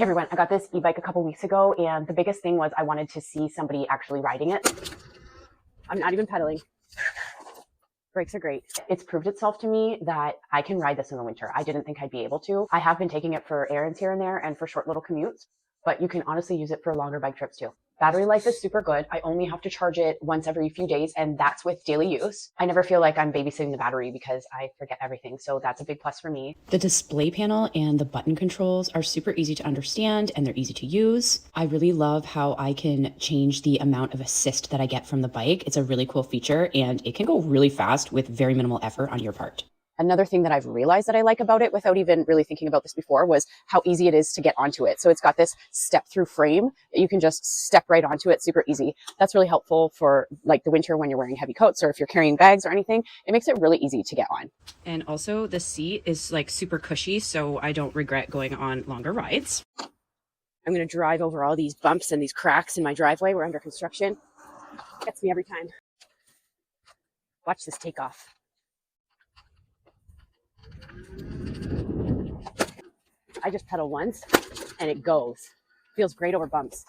Hey everyone, I got this e-bike a couple weeks ago, and the biggest thing was I wanted to see somebody actually riding it. I'm not even pedaling. Brakes are great. It's proved itself to me that I can ride this in the winter. I didn't think I'd be able to. I have been taking it for errands here and there and for short little commutes, but you can honestly use it for longer bike trips too. Battery life is super good. I only have to charge it once every few days, and that's with daily use. I never feel like I'm babysitting the battery because I forget everything, so that's a big plus for me. The display panel and the button controls are super easy to understand and they're easy to use. I really love how I can change the amount of assist that I get from the bike. It's a really cool feature and it can go really fast with very minimal effort on your part. Another thing that I've realized that I like about it without even really thinking about this before was how easy it is to get onto it. So it's got this step through frame that you can just step right onto it super easy. That's really helpful for like the winter when you're wearing heavy coats or if you're carrying bags or anything. It makes it really easy to get on. And also the seat is like super cushy, so I don't regret going on longer rides. I'm going to drive over all these bumps and these cracks in my driveway. We're under construction. Gets me every time. Watch this take off. I just pedal once and it goes. Feels great over bumps.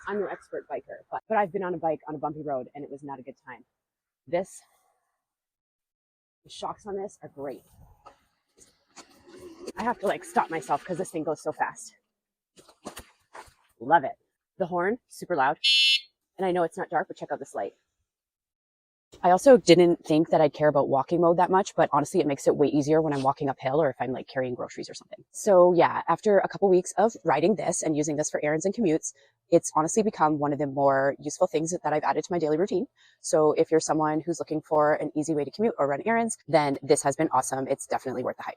I'm no expert biker, but I've been on a bike on a bumpy road and it was not a good time. The shocks on this are great. I have to like stop myself because this thing goes so fast. Love it. The horn, super loud. And I know it's not dark, but check out this light. I also didn't think that I'd care about walking mode that much, but honestly, it makes it way easier when I'm walking uphill or if I'm like carrying groceries or something. So yeah, after a couple weeks of riding this and using this for errands and commutes, it's honestly become one of the more useful things that I've added to my daily routine. So if you're someone who's looking for an easy way to commute or run errands, then this has been awesome. It's definitely worth the hype.